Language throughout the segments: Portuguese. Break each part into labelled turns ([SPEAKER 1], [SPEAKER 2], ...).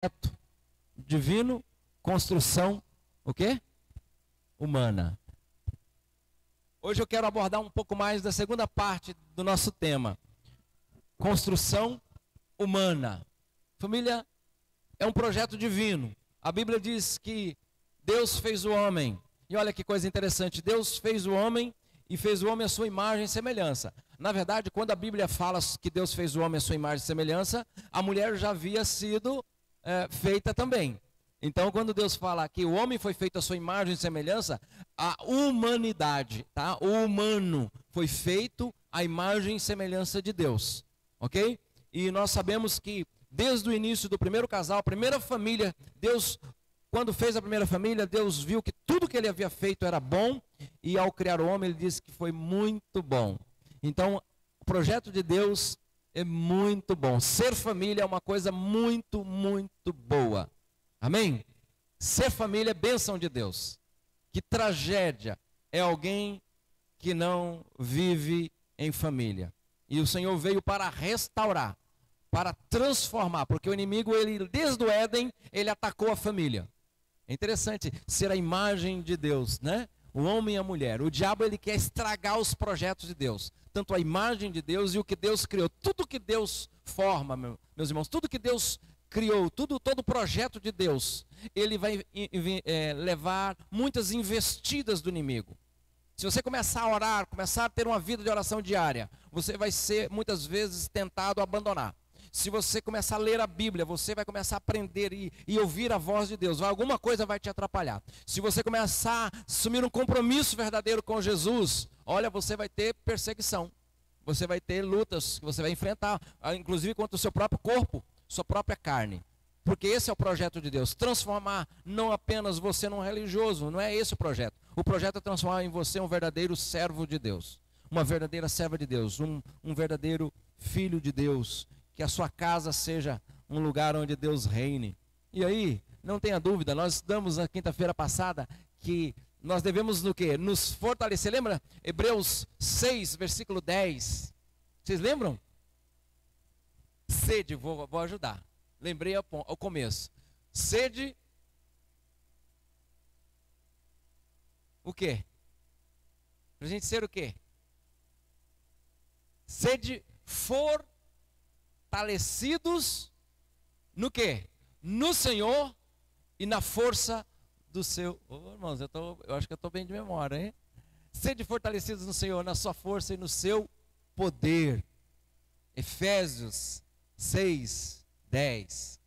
[SPEAKER 1] projeto divino, construção, o quê? Humana. Hoje eu quero abordar um pouco mais da segunda parte do nosso tema. Construção humana. Família é um projeto divino. A Bíblia diz que Deus fez o homem. E olha que coisa interessante. Deus fez o homem e fez o homem à sua imagem e semelhança. Na verdade, quando a Bíblia fala que Deus fez o homem à sua imagem e semelhança, a mulher já havia sido feita também. Então, quando Deus fala que o homem foi feito à sua imagem e semelhança, a humanidade, tá? O humano foi feito à imagem e semelhança de Deus, ok? E nós sabemos que desde o início do primeiro casal, a primeira família, Deus, quando fez a primeira família, Deus viu que tudo que ele havia feito era bom, e ao criar o homem, ele disse que foi muito bom. Então, o projeto de Deus é muito bom. Ser família é uma coisa muito, muito boa. Amém? Ser família é bênção de Deus. Que tragédia é alguém que não vive em família. E o Senhor veio para restaurar, para transformar, porque o inimigo, ele desde o Éden, ele atacou a família. É interessante ser a imagem de Deus, né? O homem e a mulher. O diabo, ele quer estragar os projetos de Deus. Tanto a imagem de Deus e o que Deus criou. Tudo que Deus forma, meus irmãos, tudo que Deus criou, todo projeto de Deus, ele vai levar muitas investidas do inimigo. Se você começar a orar, começar a ter uma vida de oração diária, você vai ser muitas vezes tentado a abandonar. Se você começar a ler a Bíblia, você vai começar a aprender e ouvir a voz de Deus. Alguma coisa vai te atrapalhar. Se você começar a assumir um compromisso verdadeiro com Jesus, olha, você vai ter perseguição. Você vai ter lutas que você vai enfrentar, inclusive contra o seu próprio corpo, sua própria carne. Porque esse é o projeto de Deus. Transformar não apenas você num religioso, não é esse o projeto. O projeto é transformar em você um verdadeiro servo de Deus. Uma verdadeira serva de Deus. Um verdadeiro filho de Deus. Que a sua casa seja um lugar onde Deus reine. E aí, não tenha dúvida, nós estudamos na quinta-feira passada que nós devemos no quê? Nos fortalecer. Lembra? Hebreus 6, versículo 10. Vocês lembram? Sede, vou ajudar. Lembrei ao começo. Sede. O quê? Para a gente ser o quê? Sede fortalecidos no quê? No Senhor e na força do seu... irmãos, eu acho que eu estou bem de memória, hein? Sede fortalecidos no Senhor, na sua força e no seu poder. Efésios 6, 10.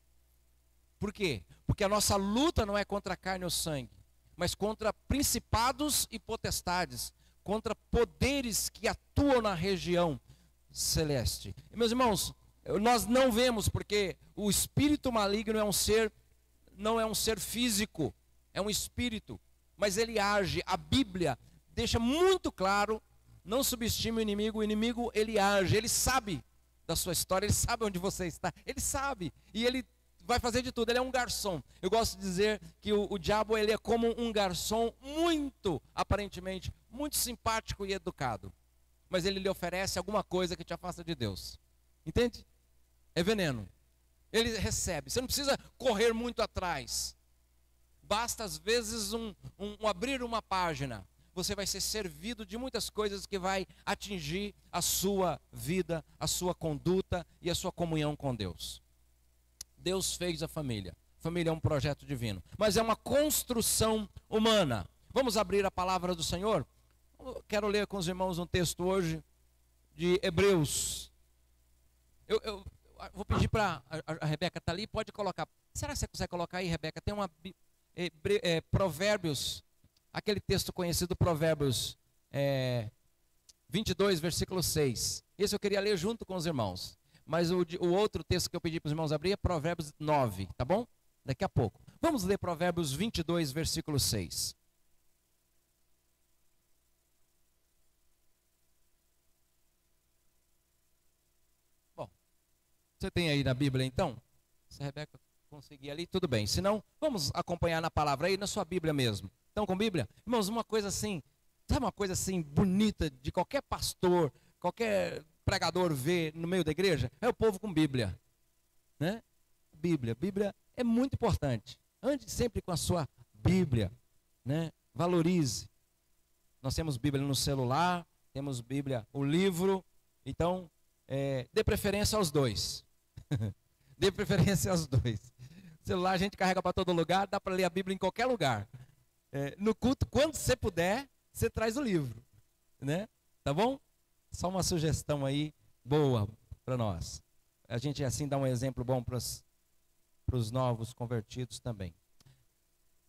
[SPEAKER 1] Por quê? Porque a nossa luta não é contra a carne ou sangue, mas contra principados e potestades, contra poderes que atuam na região celeste. E, meus irmãos, nós não vemos, porque o espírito maligno não é um ser físico, é um espírito, mas ele age. A Bíblia deixa muito claro, não subestime o inimigo ele age, ele sabe da sua história, ele sabe onde você está, ele sabe, e ele vai fazer de tudo, ele é um garçom. Eu gosto de dizer que o diabo, ele é como um garçom aparentemente, muito simpático e educado, mas ele lhe oferece alguma coisa que te afasta de Deus, entende? É veneno, ele recebe, você não precisa correr muito atrás, basta às vezes abrir uma página, você vai ser servido de muitas coisas que vai atingir a sua vida, a sua conduta e a sua comunhão com Deus. Deus fez a família. Família é um projeto divino, mas é uma construção humana. Vamos abrir a palavra do Senhor? Eu quero ler com os irmãos um texto hoje de Hebreus. Eu vou pedir para a Rebeca, está ali, pode colocar. Será que você consegue colocar aí, Rebeca? Tem uma Provérbios, aquele texto conhecido, Provérbios 22, versículo 6. Esse eu queria ler junto com os irmãos. Mas o outro texto que eu pedi para os irmãos abrir é Provérbios 9, tá bom? Daqui a pouco. Vamos ler Provérbios 22, versículo 6. Bom, você tem aí na Bíblia então? Se a Rebeca conseguir ali, tudo bem. Se não, vamos acompanhar na palavra aí, na sua Bíblia mesmo. Estão com Bíblia? Irmãos, uma coisa assim, sabe uma coisa assim bonita de qualquer pastor, qualquer pregador vê no meio da igreja? É o povo com Bíblia, né? Bíblia é muito importante. Ande sempre com a sua Bíblia, né? Valorize. Nós temos Bíblia no celular, temos Bíblia, o livro. Então, dê preferência aos dois. Dê preferência aos dois. O celular a gente carrega para todo lugar, dá para ler a Bíblia em qualquer lugar. No culto, quando você puder, você traz o livro, né? Tá bom? Só uma sugestão aí boa para nós. A gente assim dá um exemplo bom para os novos convertidos também.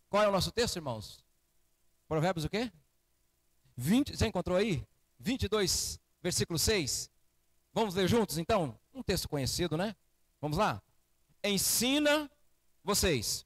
[SPEAKER 1] Qual é o nosso texto, irmãos? Provérbios o quê? 20, você encontrou aí? 22, versículo 6. Vamos ler juntos, então? Um texto conhecido, né? Vamos lá? Ensina vocês.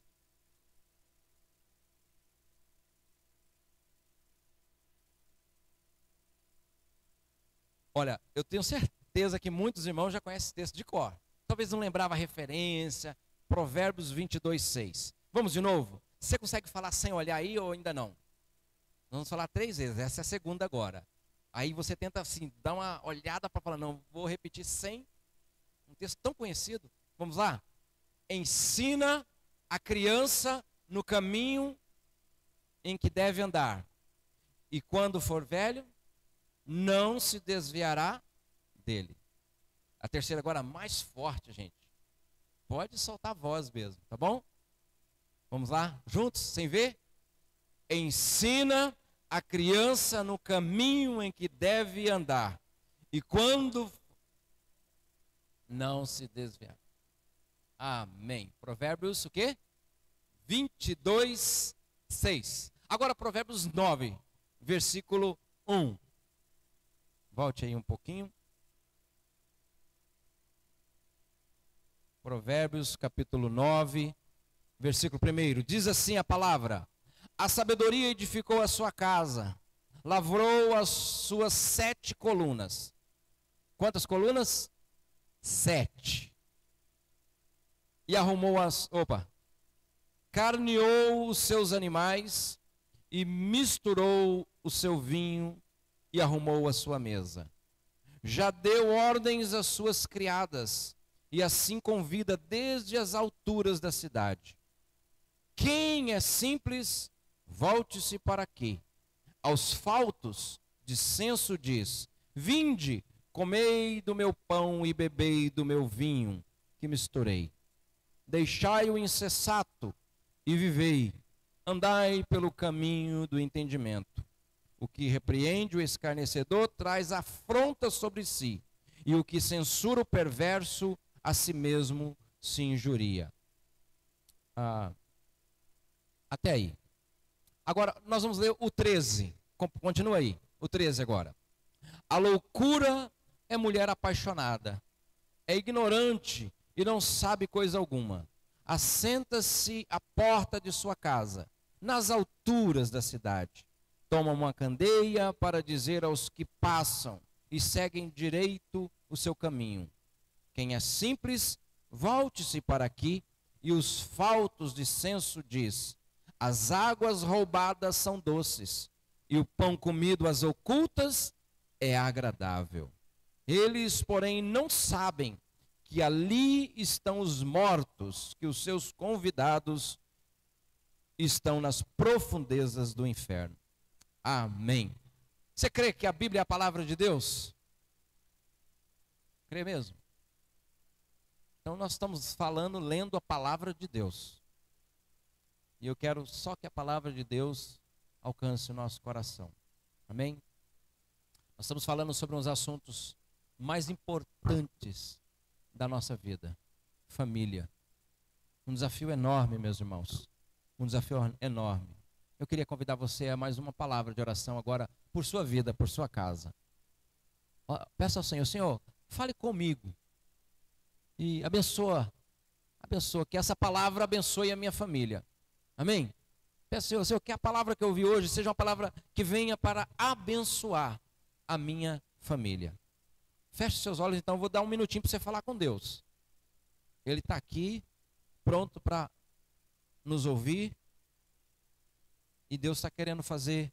[SPEAKER 1] Olha, eu tenho certeza que muitos irmãos já conhecem esse texto de cor. Talvez não lembrava a referência. Provérbios 22, 6. Vamos de novo? Você consegue falar sem olhar aí ou ainda não? Vamos falar 3 vezes, essa é a segunda agora. Aí você tenta assim, dar uma olhada para falar, não, vou repetir sem um texto tão conhecido. Vamos lá? Ensina a criança no caminho em que deve andar. E quando for velho, não se desviará dele. A terceira agora mais forte, gente. Pode soltar a voz mesmo, tá bom? Vamos lá, juntos, sem ver? Ensina a criança no caminho em que deve andar. E quando não se desviar. Amém. Provérbios o quê? 22, 6. Agora Provérbios 9, versículo 1. Volte aí um pouquinho. Provérbios capítulo 9, versículo 1. Diz assim a palavra: a sabedoria edificou a sua casa, lavrou as suas 7 colunas. Quantas colunas? 7. E arrumou carneou os seus animais e misturou o seu vinho e arrumou a sua mesa. Já deu ordens às suas criadas e assim convida desde as alturas da cidade. Quem é simples, volte-se para aqui. Aos faltos de senso diz: vinde, comei do meu pão e bebei do meu vinho que misturei. Deixai o insensato e vivei. Andai pelo caminho do entendimento. O que repreende o escarnecedor traz afronta sobre si, e o que censura o perverso a si mesmo se injuria. Até aí. Agora, nós vamos ler o 13. Continua aí, o 13 agora. A loucura é mulher apaixonada, é ignorante e não sabe coisa alguma. Assenta-se à porta de sua casa, nas alturas da cidade. Toma uma candeia para dizer aos que passam e seguem direito o seu caminho. Quem é simples, volte-se para aqui, e os faltos de senso diz: as águas roubadas são doces, e o pão comido às ocultas é agradável. Eles, porém, não sabem que ali estão os mortos, que os seus convidados estão nas profundezas do inferno. Amém. Você crê que a Bíblia é a palavra de Deus? Crê mesmo? Então nós estamos falando, lendo a palavra de Deus. E eu quero só que a palavra de Deus alcance o nosso coração. Amém? Nós estamos falando sobre uns assuntos mais importantes da nossa vida. Família. Um desafio enorme, meus irmãos. Um desafio enorme. Eu queria convidar você a mais uma palavra de oração agora por sua vida, por sua casa. Peça ao Senhor: Senhor, fale comigo. E abençoa, que essa palavra abençoe a minha família. Amém? Peço ao Senhor que a palavra que eu ouvi hoje seja uma palavra que venha para abençoar a minha família. Feche seus olhos, então, vou dar um minutinho para você falar com Deus. Ele está aqui, pronto para nos ouvir. E Deus está querendo fazer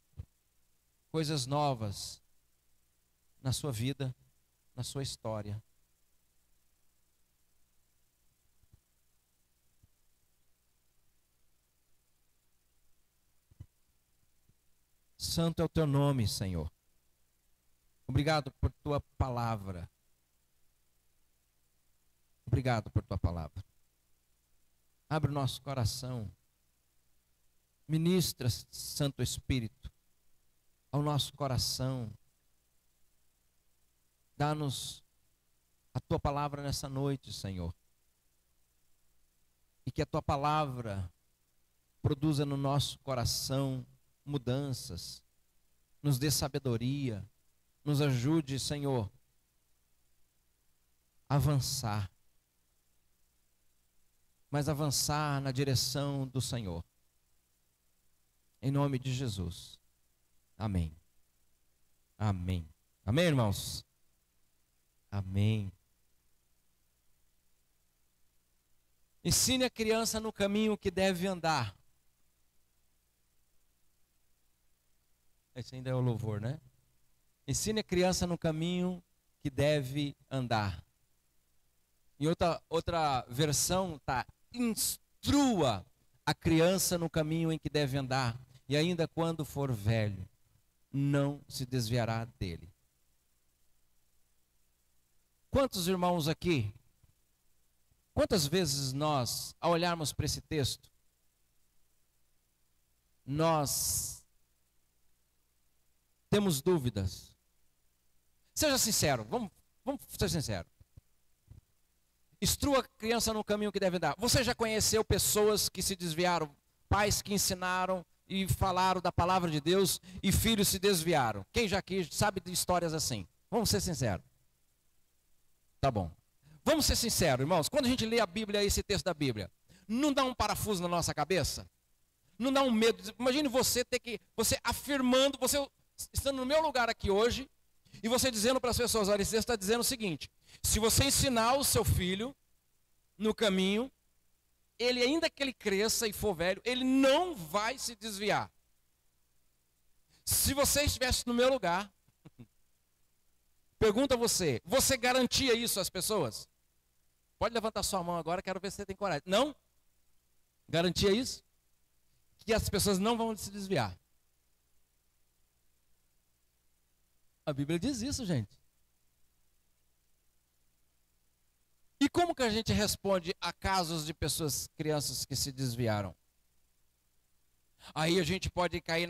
[SPEAKER 1] coisas novas na sua vida, na sua história. Santo é o teu nome, Senhor. Obrigado por tua palavra. Obrigado por tua palavra. Abre o nosso coração. Ministra, Santo Espírito, ao nosso coração. Dá-nos a tua palavra nessa noite, Senhor. E que a tua palavra produza no nosso coração mudanças, nos dê sabedoria, nos ajude, Senhor, a avançar, mas avançar na direção do Senhor. Em nome de Jesus. Amém. Amém. Amém, irmãos? Amém. Ensine a criança no caminho que deve andar. Esse ainda é o louvor, né? Ensine a criança no caminho que deve andar. Em outra versão está: instrua a criança no caminho em que deve andar, e ainda quando for velho, não se desviará dele. Quantos irmãos aqui, quantas vezes nós, ao olharmos para esse texto, nós temos dúvidas? Seja sincero, vamos ser sinceros. Instrua a criança no caminho que deve andar. Você já conheceu pessoas que se desviaram, pais que ensinaram e falaram da palavra de Deus e filhos se desviaram? Quem já aqui sabe de histórias assim? Vamos ser sinceros. Tá bom. Vamos ser sinceros, irmãos. Quando a gente lê a Bíblia, esse texto da Bíblia, não dá um parafuso na nossa cabeça? Não dá um medo? Imagine você você afirmando, você estando no meu lugar aqui hoje, e você dizendo para as pessoas: olha, você está dizendo o seguinte: se você ensinar o seu filho no caminho, ele, ainda que ele cresça e for velho, ele não vai se desviar. Se você estivesse no meu lugar, pergunta a você: você garantia isso às pessoas? Pode levantar sua mão agora, quero ver se você tem coragem. Não? Garantia isso? Que as pessoas não vão se desviar. A Bíblia diz isso, gente. E como que a gente responde a casos de pessoas, crianças que se desviaram? Aí a gente pode cair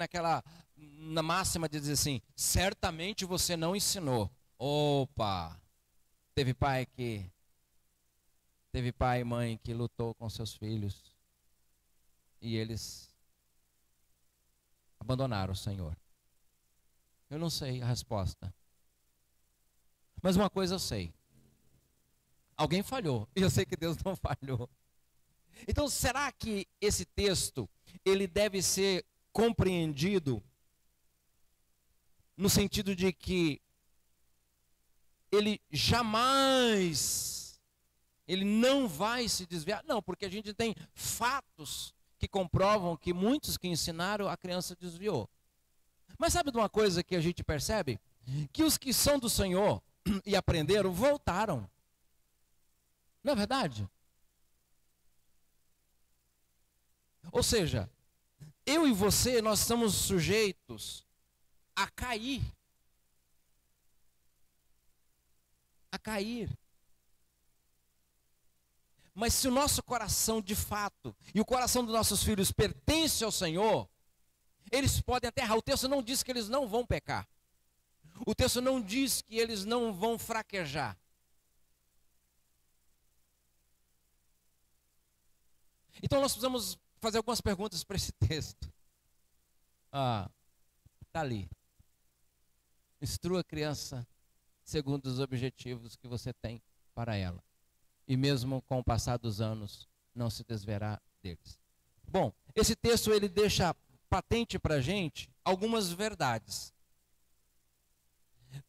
[SPEAKER 1] na máxima de dizer assim: certamente você não ensinou. Opa! Teve pai e mãe que lutou com seus filhos e eles abandonaram o Senhor. Eu não sei a resposta. Mas uma coisa eu sei: alguém falhou. E eu sei que Deus não falhou. Então, será que esse texto, ele deve ser compreendido no sentido de que ele jamais, ele não vai se desviar? Não, porque a gente tem fatos que comprovam que muitos que ensinaram, a criança desviou. Mas sabe de uma coisa que a gente percebe? Que os que são do Senhor e aprenderam, voltaram. Não é verdade? Ou seja, eu e você, nós estamos sujeitos a cair. A cair. Mas se o nosso coração de fato, e o coração dos nossos filhos pertence ao Senhor, eles podem até errar. O texto não diz que eles não vão pecar. O texto não diz que eles não vão fraquejar. Então nós precisamos fazer algumas perguntas para esse texto. Está ali. Instrua a criança segundo os objetivos que você tem para ela. E mesmo com o passar dos anos, não se desviará deles. Bom, esse texto ele deixa patente para a gente algumas verdades.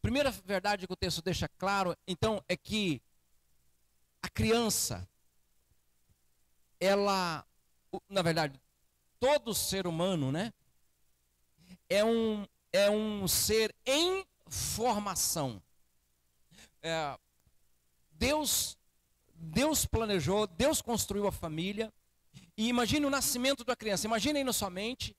[SPEAKER 1] Primeira verdade que o texto deixa claro, então, é que a criança, ela, na verdade, todo ser humano, né, é um ser em formação. Deus planejou, Deus construiu a família. E imagine o nascimento da criança. Imagine aí na sua mente,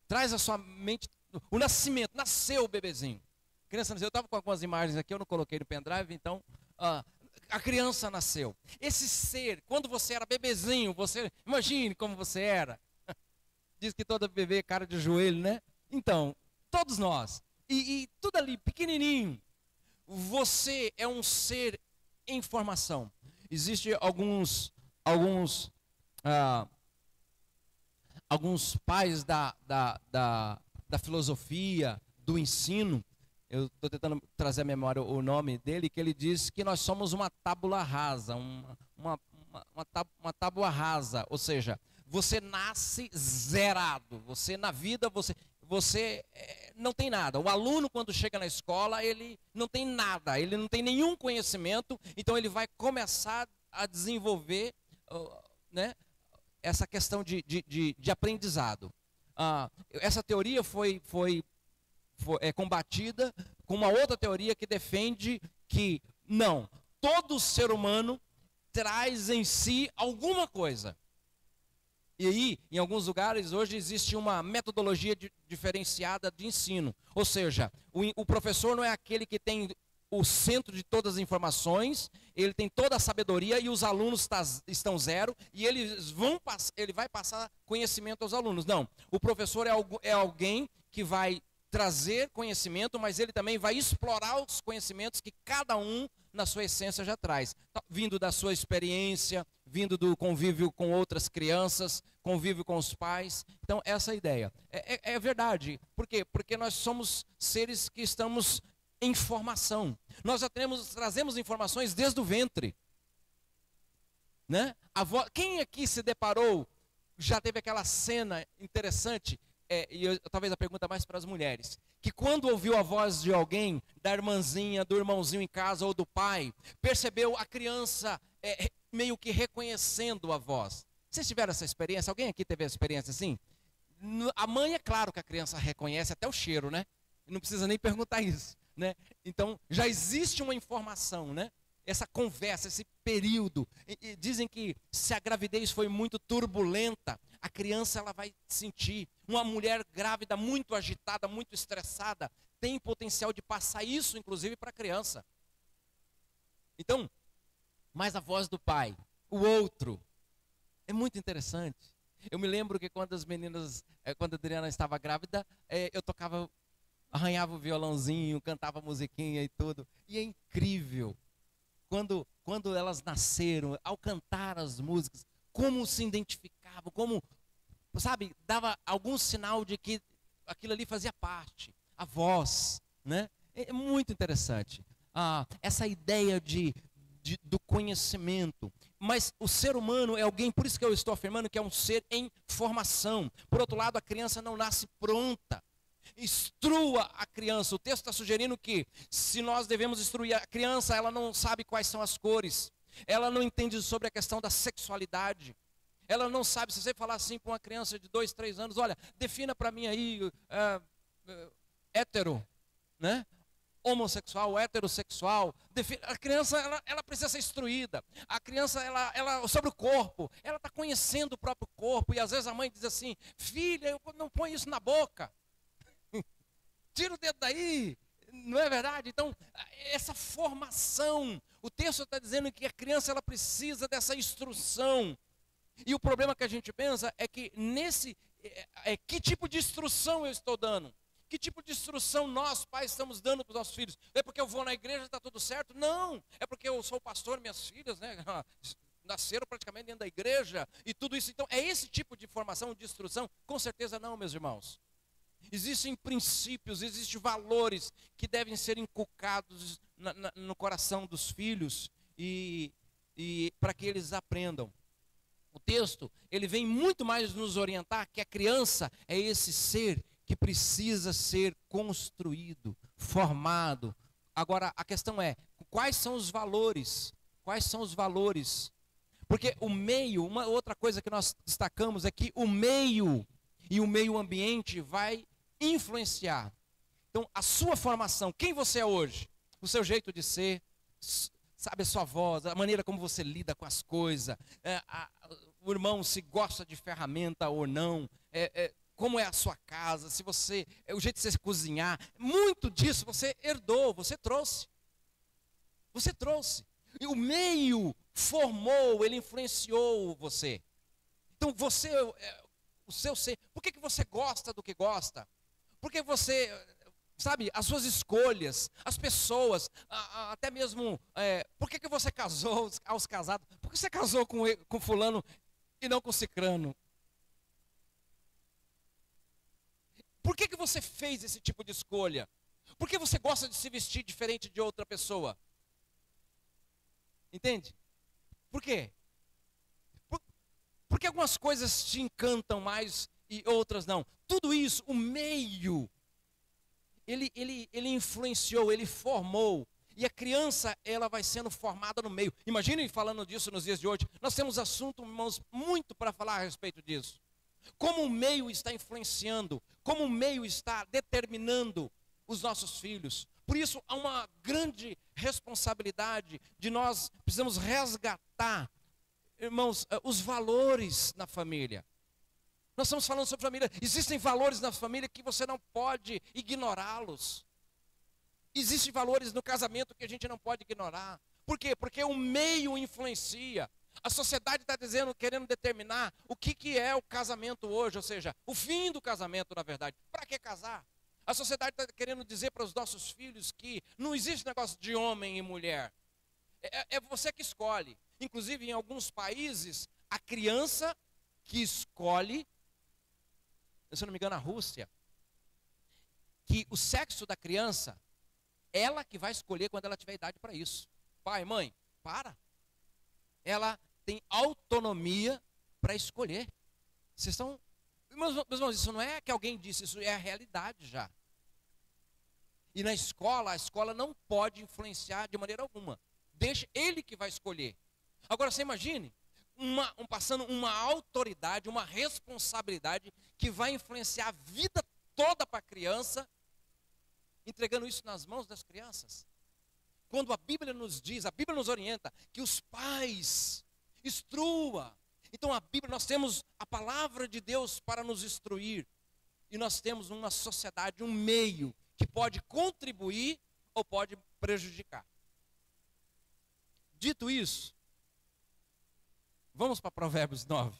[SPEAKER 1] traz à sua mente O nascimento, nasceu o bebezinho. A criança nasceu, eu estava com algumas imagens aqui, eu não coloquei no pendrive, então a criança nasceu. Esse ser, quando você era bebezinho, você, imagine como você era. Diz que todo bebê é cara de joelho, né? Então, todos nós. E tudo ali, pequenininho. Você é um ser em formação. Existem alguns pais da filosofia, do ensino. Eu estou tentando trazer à memória o nome dele, que ele diz que nós somos uma tábula rasa, uma tábua rasa, ou seja, você nasce zerado, você na vida, você não tem nada. O aluno, quando chega na escola, ele não tem nada, ele não tem nenhum conhecimento, então ele vai começar a desenvolver né, essa questão de aprendizado. Essa teoria foi combatida com uma outra teoria que defende que não, todo ser humano traz em si alguma coisa. E aí, em alguns lugares, hoje existe uma metodologia diferenciada de ensino. Ou seja, o professor não é aquele que tem o centro de todas as informações, ele tem toda a sabedoria e os alunos estão zero, e ele vai passar conhecimento aos alunos. Não, o professor é alguém que vai trazer conhecimento, mas ele também vai explorar os conhecimentos que cada um, na sua essência, já traz. Vindo da sua experiência, vindo do convívio com outras crianças, convívio com os pais. Então, essa é a ideia. É verdade. Por quê? Porque nós somos seres que estamos em formação. Nós já trazemos informações desde o ventre. Né? Quem aqui se deparou, já teve aquela cena interessante, talvez a pergunta mais para as mulheres, que quando ouviu a voz de alguém, da irmãzinha, do irmãozinho em casa ou do pai, percebeu a criança meio que reconhecendo a voz. Vocês tiveram essa experiência? Alguém aqui teve essa experiência assim? A mãe, é claro que a criança reconhece até o cheiro, né? Não precisa nem perguntar isso, né? Então, já existe uma informação, né? Essa conversa, esse período. E dizem que se a gravidez foi muito turbulenta, a criança ela vai sentir. Uma mulher grávida muito agitada, muito estressada, tem potencial de passar isso, inclusive, para a criança. Então, mas a voz do pai, o outro, é muito interessante. Eu me lembro que quando quando a Adriana estava grávida, eu arranhava o violãozinho, cantava musiquinha e tudo. E é incrível. Quando elas nasceram, ao cantar as músicas, como se identificavam, como, sabe, dava algum sinal de que aquilo ali fazia parte, a voz, né? É muito interessante. Essa ideia do conhecimento. Mas o ser humano é alguém, por isso que eu estou afirmando que é um ser em formação. Por outro lado, a criança não nasce pronta. Instrua a criança. O texto está sugerindo que se nós devemos instruir a criança, ela não sabe quais são as cores, ela não entende sobre a questão da sexualidade, ela não sabe. Se você falar assim para uma criança de 2, 3 anos, olha, defina para mim aí hétero, né? Homossexual, heterossexual, a criança ela precisa ser instruída. A criança ela sobre o corpo, ela está conhecendo o próprio corpo, e às vezes a mãe diz assim: filha, não põe isso na boca, tira o dedo daí, não é verdade? Então, essa formação, o texto está dizendo que a criança ela precisa dessa instrução. E o problema que a gente pensa é que que tipo de instrução eu estou dando? Que tipo de instrução nós, pais, estamos dando para os nossos filhos? É porque eu vou na igreja e está tudo certo? Não, é porque eu sou pastor, minhas filhas, né, nasceram praticamente dentro da igreja e tudo isso. Então, é esse tipo de formação, de instrução? Com certeza não, meus irmãos. Existem princípios, existem valores que devem ser inculcados no coração dos filhos e para que eles aprendam. O texto, ele vem muito mais nos orientar que a criança é esse ser que precisa ser construído, formado. Agora, a questão é, quais são os valores? Quais são os valores? Porque o meio, uma outra coisa que nós destacamos é que o meio e o meio ambiente vai influenciar. Então, a sua formação, quem você é hoje, o seu jeito de ser, sabe, a sua voz, a maneira como você lida com as coisas, o irmão se gosta de ferramenta ou não, como é a sua casa, se você, o jeito de você cozinhar, muito disso você herdou, você trouxe. Você trouxe. E o meio formou, ele influenciou você. Então você, o seu ser, por que você gosta do que gosta? Por que você, sabe, as suas escolhas, as pessoas, até mesmo, por que você casou aos casados? Por que você casou com fulano e não com cicrano? Por que você fez esse tipo de escolha? Por que você gosta de se vestir diferente de outra pessoa? Entende? Por quê? Porque algumas coisas te encantam mais e outras não. Tudo isso, o meio, ele influenciou, ele formou. E a criança, ela vai sendo formada no meio. Imaginem falando disso nos dias de hoje. Nós temos assunto, irmãos, muito para falar a respeito disso. Como o meio está influenciando, como o meio está determinando os nossos filhos. Por isso, há uma grande responsabilidade de nós precisamos resgatar, irmãos, os valores na família. Nós estamos falando sobre família. Existem valores na família que você não pode ignorá-los. Existem valores no casamento que a gente não pode ignorar. Por quê? Porque o meio influencia. A sociedade está dizendo, querendo determinar o que é o casamento hoje, ou seja, o fim do casamento, na verdade. Para que casar? A sociedade está querendo dizer para os nossos filhos que não existe negócio de homem e mulher. É você que escolhe. Inclusive, em alguns países, a criança que escolhe, se eu não me engano, a Rússia, que o sexo da criança, ela que vai escolher quando ela tiver idade para isso. Pai, mãe, para. Ela tem autonomia para escolher. Vocês estão... Meus irmãos, isso não é que alguém disse, isso é a realidade já. E na escola, a escola não pode influenciar de maneira alguma. Deixa ele que vai escolher. Agora, você imagine, passando uma autoridade, uma responsabilidade que vai influenciar a vida toda para a criança, entregando isso nas mãos das crianças. Quando a Bíblia nos diz, a Bíblia nos orienta, que os pais instrua. Então a Bíblia, nós temos a palavra de Deus para nos instruir. E nós temos uma sociedade, um meio, que pode contribuir ou pode prejudicar. Dito isso, vamos para Provérbios 9.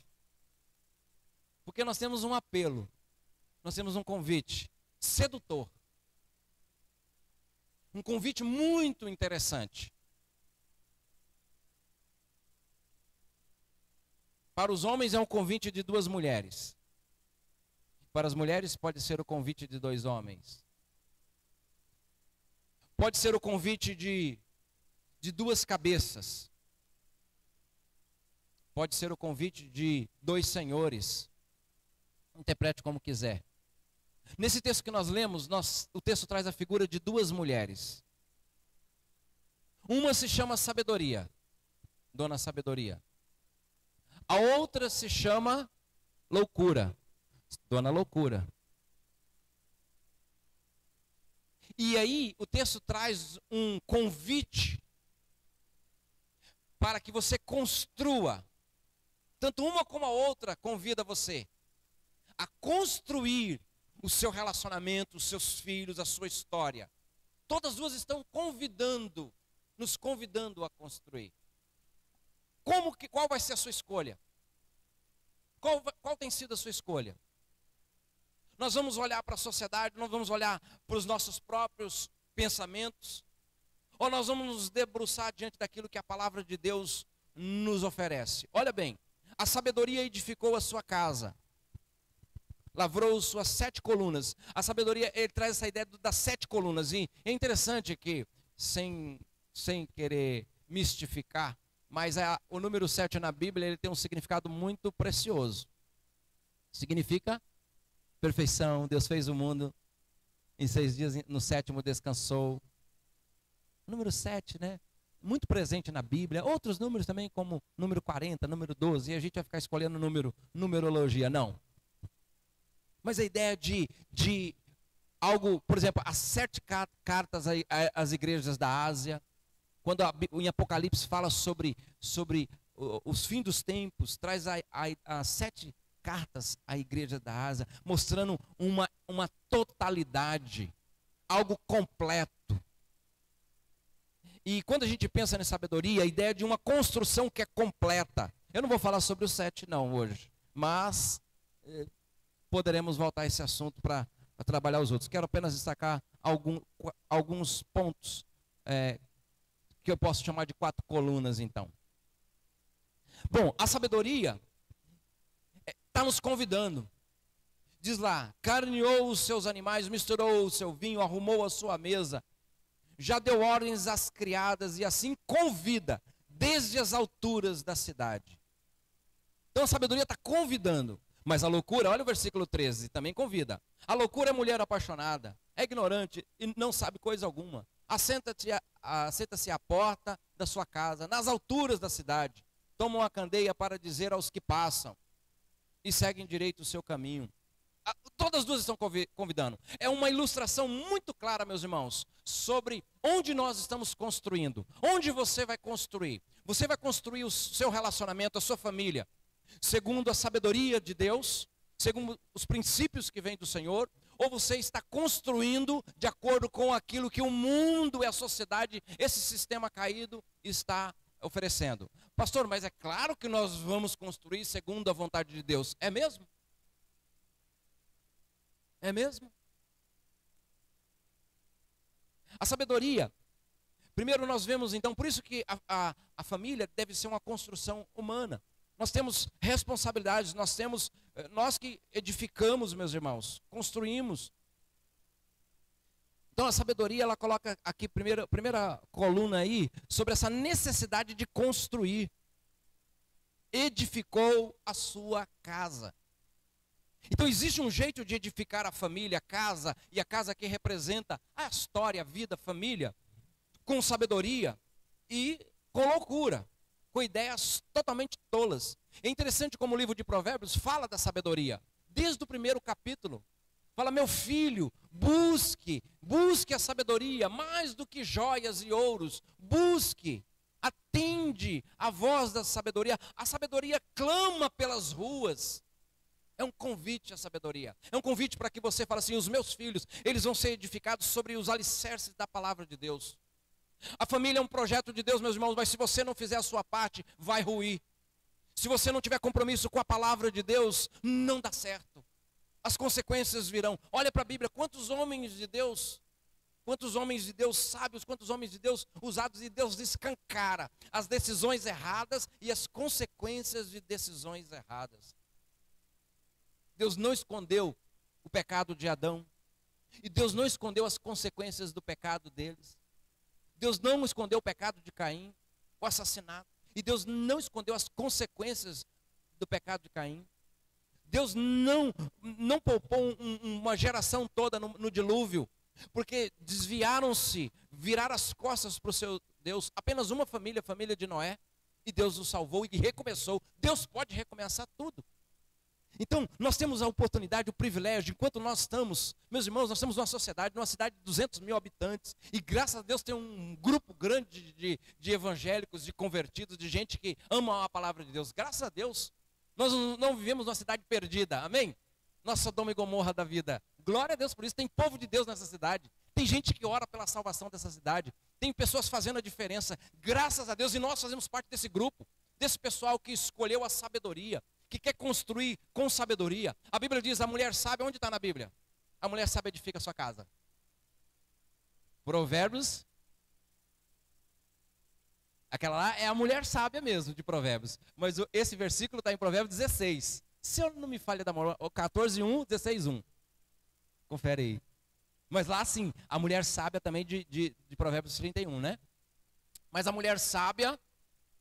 [SPEAKER 1] Porque nós temos um apelo, nós temos um convite sedutor. Um convite muito interessante. Para os homens é um convite de 2 mulheres. Para as mulheres pode ser o convite de 2 homens. Pode ser o convite de 2 cabeças. Pode ser o convite de 2 senhores. Interprete como quiser. Nesse texto que nós lemos, o texto traz a figura de 2 mulheres. Uma se chama Sabedoria, Dona Sabedoria. A outra se chama Loucura, Dona Loucura. E aí o texto traz um convite para que você construa. Tanto uma como a outra convida você a construir o seu relacionamento, os seus filhos, a sua história. Todas as 2 estão nos convidando a construir. Qual vai ser a sua escolha? Qual tem sido a sua escolha? Nós vamos olhar para a sociedade, nós vamos olhar para os nossos próprios pensamentos, ou nós vamos nos debruçar diante daquilo que a palavra de Deus nos oferece? Olha bem, a sabedoria edificou a sua casa, lavrou suas 7 colunas. A sabedoria, ele traz essa ideia das 7 colunas. E é interessante que, sem querer mistificar, mas o número 7 na Bíblia, ele tem um significado muito precioso. Significa perfeição. Deus fez o mundo em 6 dias, no 7º descansou. O número 7, né? Muito presente na Bíblia. Outros números também, como número 40, número 12. E a gente vai ficar escolhendo numerologia. Não. Mas a ideia de algo, por exemplo, as 7 cartas às igrejas da Ásia, quando em Apocalipse fala sobre os fins dos tempos, traz as 7 cartas à igreja da Ásia, mostrando uma totalidade, algo completo. E quando a gente pensa em sabedoria, a ideia de uma construção que é completa. Eu não vou falar sobre o 7 não hoje, mas poderemos voltar a esse assunto para trabalhar os outros. Quero apenas destacar alguns pontos que eu posso chamar de 4 colunas então. Bom, a sabedoria está nos convidando. Diz lá, carneou os seus animais, misturou o seu vinho, arrumou a sua mesa, já deu ordens às criadas e assim convida desde as alturas da cidade. Então a sabedoria está convidando, mas a loucura, olha o versículo 13, também convida. A loucura é mulher apaixonada, é ignorante e não sabe coisa alguma. Assenta-se à porta da sua casa, nas alturas da cidade, toma uma candeia para dizer aos que passam e seguem direito o seu caminho. Todas as duas estão convidando. É uma ilustração muito clara, meus irmãos, sobre onde nós estamos construindo. Onde você vai construir? Você vai construir o seu relacionamento, a sua família, segundo a sabedoria de Deus, segundo os princípios que vêm do Senhor, ou você está construindo de acordo com aquilo que o mundo e a sociedade, esse sistema caído, está oferecendo? Pastor, mas é claro que nós vamos construir segundo a vontade de Deus. É mesmo? É mesmo? A sabedoria, primeiro nós vemos então, por isso que a família deve ser uma construção humana. Nós temos responsabilidades, nós que edificamos, meus irmãos, construímos. Então a sabedoria, ela coloca aqui, primeira coluna aí, sobre essa necessidade de construir. Edificou a sua casa. Então existe um jeito de edificar a família, a casa, e a casa que representa a história, a vida, a família, com sabedoria e com loucura, com ideias totalmente tolas. É interessante como o livro de Provérbios fala da sabedoria, desde o primeiro capítulo. Fala, meu filho, busque a sabedoria, mais do que joias e ouros, busque, atende a voz da sabedoria. A sabedoria clama pelas ruas. É um convite à sabedoria. É um convite para que você fale assim, os meus filhos, eles vão ser edificados sobre os alicerces da palavra de Deus. A família é um projeto de Deus, meus irmãos, mas se você não fizer a sua parte, vai ruir. Se você não tiver compromisso com a palavra de Deus, não dá certo. As consequências virão. Olha para a Bíblia, quantos homens de Deus sábios, quantos homens de Deus usados, e Deus escancara as decisões erradas e as consequências de decisões erradas. Deus não escondeu o pecado de Adão. E Deus não escondeu as consequências do pecado deles. Deus não escondeu o pecado de Caim, o assassinato. E Deus não escondeu as consequências do pecado de Caim. Deus não poupou uma geração toda no dilúvio, porque desviaram-se, viraram as costas para o seu Deus. Apenas uma família, a família de Noé, e Deus o salvou e recomeçou. Deus pode recomeçar tudo. Então, nós temos a oportunidade, o privilégio, enquanto nós estamos, meus irmãos, nós temos uma sociedade, numa cidade de 200 mil habitantes, e graças a Deus tem um grupo grande de evangélicos, de convertidos, de gente que ama a palavra de Deus. Graças a Deus, nós não vivemos numa cidade perdida, amém? Nossa Sodoma e Gomorra da vida. Glória a Deus por isso, tem povo de Deus nessa cidade, tem gente que ora pela salvação dessa cidade, tem pessoas fazendo a diferença, graças a Deus, e nós fazemos parte desse grupo, desse pessoal que escolheu a sabedoria, que quer construir com sabedoria. A Bíblia diz, a mulher sábia, onde está na Bíblia? A mulher sábia edifica a sua casa. Provérbios, aquela lá é a mulher sábia mesmo, de Provérbios. Mas esse versículo está em Provérbios 16. Se eu não me falha da memória, 14:1, 16:1. Confere aí. Mas lá sim, a mulher sábia também de Provérbios 31, né? Mas a mulher sábia,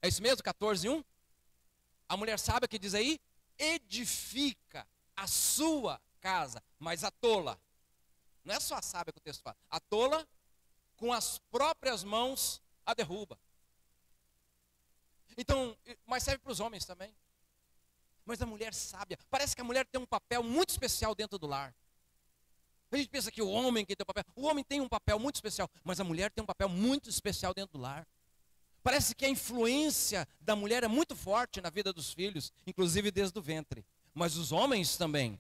[SPEAKER 1] é isso mesmo, 14:1? A mulher sábia que diz aí, edifica a sua casa, mas a tola, não é só a sábia que o texto fala, a tola com as próprias mãos a derruba. Então, mas serve para os homens também. Mas a mulher sábia, parece que a mulher tem um papel muito especial dentro do lar. A gente pensa que o homem que tem um papel, o homem tem um papel muito especial, mas a mulher tem um papel muito especial dentro do lar. Parece que a influência da mulher é muito forte na vida dos filhos, inclusive desde o ventre. mas os homens também.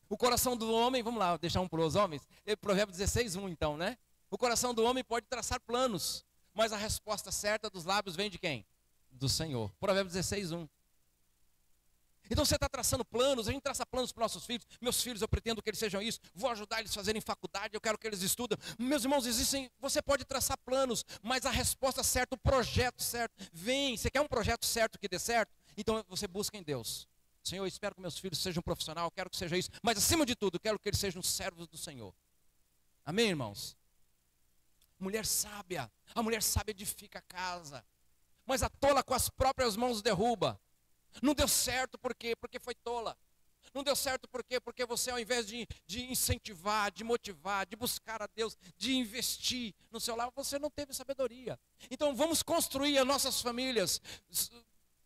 [SPEAKER 1] O coração do homem, vamos lá, deixar um para os homens. Provérbios 16:1 então, né? O coração do homem pode traçar planos, mas a resposta certa dos lábios vem de quem? Do Senhor. Provérbios 16:1. Então você está traçando planos, a gente traça planos para os nossos filhos. Meus filhos, eu pretendo que eles sejam isso, vou ajudar eles a fazerem faculdade, eu quero que eles estudem. Meus irmãos, você pode traçar planos, mas a resposta certa, o projeto certo, vem. Você quer um projeto certo que dê certo? Então você busca em Deus. Senhor, eu espero que meus filhos sejam profissionais, eu quero que seja isso, mas acima de tudo, eu quero que eles sejam servos do Senhor. Amém, irmãos? Mulher sábia, a mulher sábia edifica a casa, mas a tola com as próprias mãos derruba. Não deu certo por quê? Porque foi tola. Não deu certo por quê? Porque você, ao invés de incentivar, de motivar, de buscar a Deus, de investir no seu lar, você não teve sabedoria. Então vamos construir as nossas famílias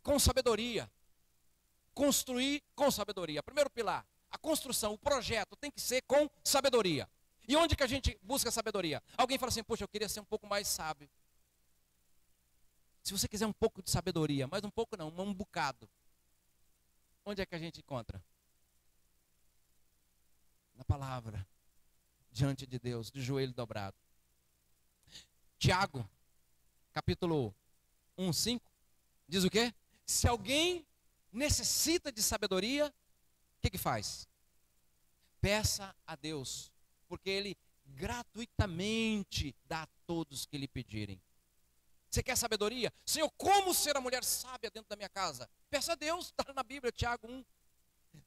[SPEAKER 1] com sabedoria. Construir com sabedoria. Primeiro pilar, a construção, o projeto tem que ser com sabedoria. E onde que a gente busca sabedoria? Alguém fala assim, poxa, eu queria ser um pouco mais sábio. Se você quiser um pouco de sabedoria, mas um pouco não, um bocado. Onde é que a gente encontra? Na palavra, diante de Deus, de joelho dobrado. Tiago, capítulo 1:5, diz o quê? Se alguém necessita de sabedoria, o que faz? Peça a Deus, porque Ele gratuitamente dá a todos que lhe pedirem. Você quer sabedoria? Senhor, como ser a mulher sábia dentro da minha casa? Peça a Deus, está na Bíblia, Tiago 1.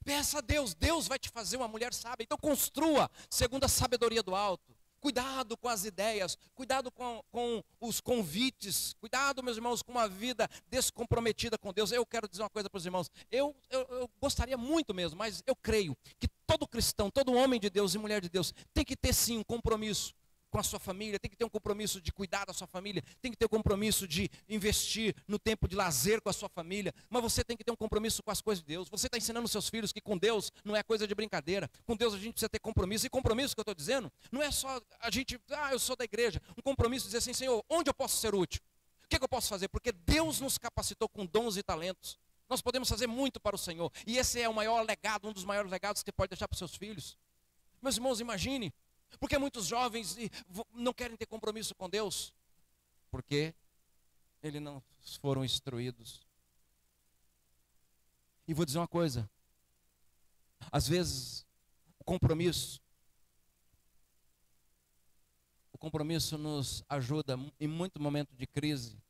[SPEAKER 1] Peça a Deus, Deus vai te fazer uma mulher sábia. Então construa segundo a sabedoria do alto. Cuidado com as ideias, cuidado com os convites, cuidado, meus irmãos, com uma vida descomprometida com Deus. Eu quero dizer uma coisa para os irmãos, eu gostaria muito mesmo, mas eu creio que todo cristão, todo homem de Deus e mulher de Deus tem que ter sim um compromisso com a sua família, tem que ter um compromisso de cuidar da sua família, tem que ter um compromisso de investir no tempo de lazer com a sua família, mas você tem que ter um compromisso com as coisas de Deus. Você está ensinando os seus filhos que com Deus não é coisa de brincadeira, com Deus a gente precisa ter compromisso, e compromisso que eu estou dizendo, não é só a gente, eu sou da igreja, um compromisso de dizer assim, Senhor, onde eu posso ser útil? O que eu posso fazer? Porque Deus nos capacitou com dons e talentos, nós podemos fazer muito para o Senhor, e esse é o maior legado, um dos maiores legados que você pode deixar para os seus filhos. Meus irmãos, imagine, porque muitos jovens não querem ter compromisso com Deus, porque eles não foram instruídos. E vou dizer uma coisa, às vezes o compromisso nos ajuda em muito momento de crise,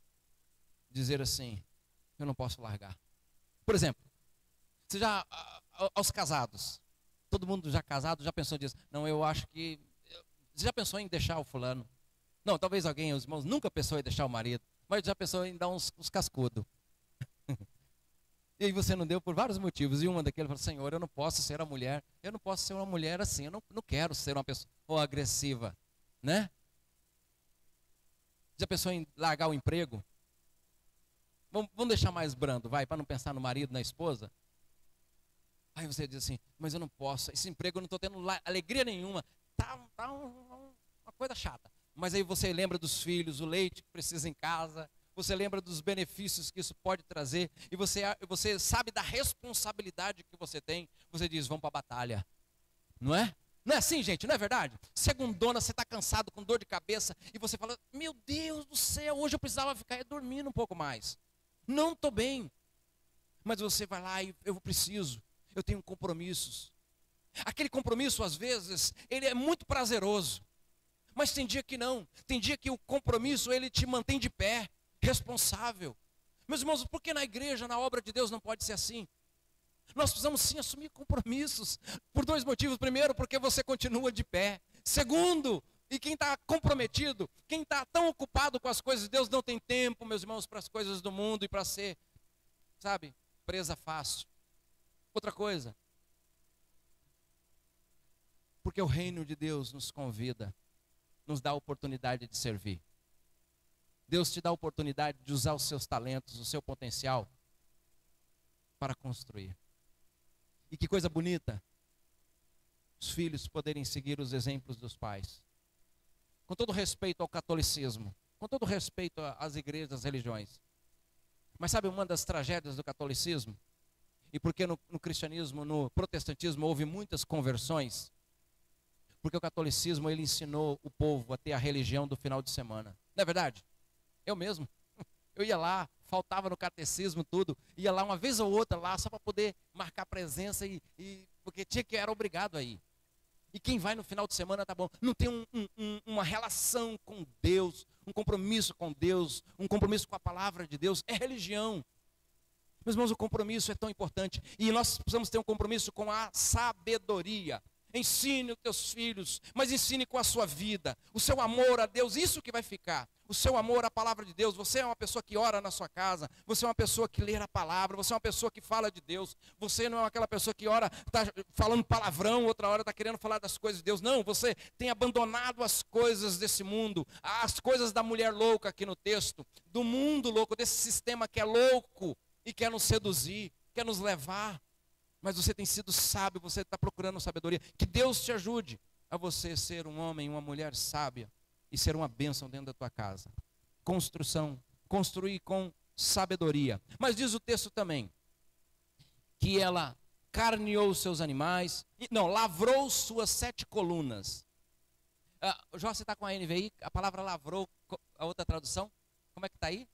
[SPEAKER 1] dizer assim, eu não posso largar. Por exemplo, aos casados, todo mundo já casado já pensou nisso, não, eu acho que, você já pensou em deixar o fulano? Não, talvez alguém, os irmãos, nunca pensou em deixar o marido, mas já pensou em dar uns cascudos. E aí você não deu por vários motivos, e uma daqueles falou, Senhor, eu não posso ser a mulher, eu não posso ser uma mulher assim, eu não quero ser uma pessoa agressiva, né? Já pensou em largar o emprego? Vamos deixar mais brando, vai, para não pensar no marido, na esposa? Aí você diz assim, mas eu não posso, esse emprego eu não estou tendo alegria nenhuma, tá uma coisa chata. Mas aí você lembra dos filhos, o leite que precisa em casa, você lembra dos benefícios que isso pode trazer, e você sabe da responsabilidade que você tem, você diz, vamos para a batalha, não é? Não é assim, gente, não é verdade? Segundona, você está cansado, com dor de cabeça, e você fala, meu Deus do céu, hoje eu precisava ficar dormindo um pouco mais. Não estou bem. Mas você vai lá e eu preciso, eu tenho compromissos. Aquele compromisso, às vezes, ele é muito prazeroso. Mas tem dia que não. Tem dia que o compromisso, ele te mantém de pé, responsável. Meus irmãos, por que na igreja, na obra de Deus, não pode ser assim? Nós precisamos sim assumir compromissos, por dois motivos. Primeiro, porque você continua de pé. Segundo, e quem está comprometido, quem está tão ocupado com as coisas de Deus, não tem tempo, meus irmãos, para as coisas do mundo e para ser, sabe, presa fácil. Outra coisa, porque o reino de Deus nos convida, nos dá a oportunidade de servir. Deus te dá a oportunidade de usar os seus talentos, o seu potencial, para construir. E que coisa bonita, os filhos poderem seguir os exemplos dos pais. Com todo respeito ao catolicismo, com todo respeito às igrejas, às religiões. Mas sabe uma das tragédias do catolicismo? E por que no cristianismo, no protestantismo, houve muitas conversões? Porque o catolicismo, ele ensinou o povo a ter a religião do final de semana. Não é verdade? Eu mesmo. Eu ia lá, faltava no catecismo tudo, ia lá uma vez ou outra lá, só para poder marcar presença, porque era obrigado a ir. E quem vai no final de semana tá bom. Não tem uma relação com Deus, um compromisso com Deus, um compromisso com a palavra de Deus, é religião. Meus irmãos, o compromisso é tão importante. E nós precisamos ter um compromisso com a sabedoria. Ensine os teus filhos, mas ensine com a sua vida. O seu amor a Deus, isso que vai ficar. O seu amor à palavra de Deus. Você é uma pessoa que ora na sua casa. Você é uma pessoa que lê a palavra. Você é uma pessoa que fala de Deus. Você não é aquela pessoa que ora, está falando palavrão, outra hora está querendo falar das coisas de Deus. Não, você tem abandonado as coisas desse mundo. As coisas da mulher louca aqui no texto. Do mundo louco, desse sistema que é louco e quer nos seduzir, quer nos levar. Mas você tem sido sábio, você está procurando sabedoria. Que Deus te ajude a você ser um homem, uma mulher sábia e ser uma bênção dentro da tua casa. Construir com sabedoria. Mas diz o texto também que ela carneou seus animais, lavrou suas 7 colunas. Jó, você está com a NVI, a palavra lavrou, a outra tradução, como é que está aí?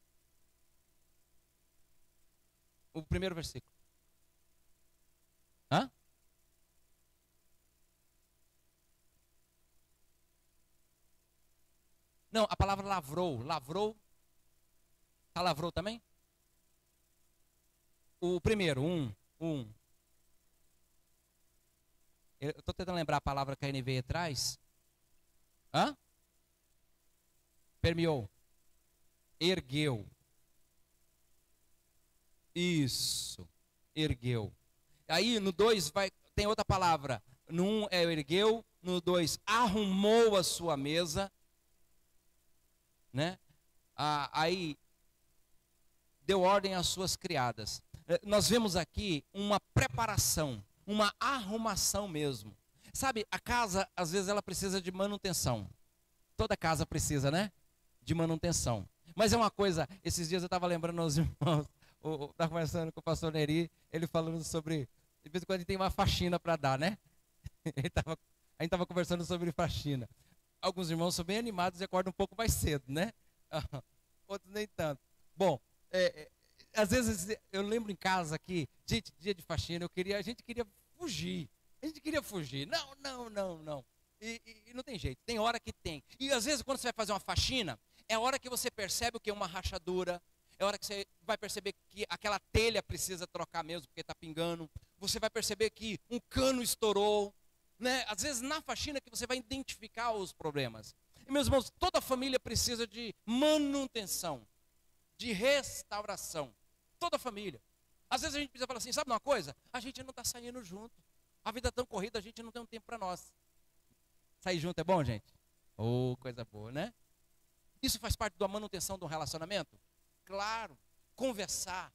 [SPEAKER 1] O primeiro versículo. Hã? Não, a palavra lavrou. Lavrou. Tá lavrou também? O primeiro, um. Eu estou tentando lembrar a palavra que a NVI traz. Hã? Permeou. Ergueu. Isso. Ergueu. Aí no 2 tem outra palavra. No 1 é ergueu, no 2 arrumou a sua mesa, né? Aí deu ordem às suas criadas. Nós vemos aqui uma preparação, uma arrumação mesmo. Sabe, a casa às vezes ela precisa de manutenção. Toda casa precisa, né? De manutenção. Mas é uma coisa, esses dias eu estava lembrando aos irmãos, estava conversando com o pastor Neri, ele falando sobre, de vez em quando ele tem uma faxina para dar, né? A gente estava conversando sobre faxina. Alguns irmãos são bem animados e acordam um pouco mais cedo, né? Outros nem tanto. Bom, às vezes eu lembro em casa que, gente, dia de faxina, a gente queria fugir. A gente queria fugir. Não. E não tem jeito, tem hora que tem. E às vezes quando você vai fazer uma faxina, é a hora que você percebe o que é uma rachadura. É hora que você vai perceber que aquela telha precisa trocar mesmo, porque está pingando. Você vai perceber que um cano estourou, né? Às vezes na faxina que você vai identificar os problemas. E meus irmãos, toda família precisa de manutenção, de restauração. Toda família. Às vezes a gente precisa falar assim, sabe uma coisa? A gente não está saindo junto. A vida é tão corrida, a gente não tem um tempo para nós. Sair junto é bom, gente? Oh, coisa boa, né? Isso faz parte da manutenção de um relacionamento? Claro, conversar,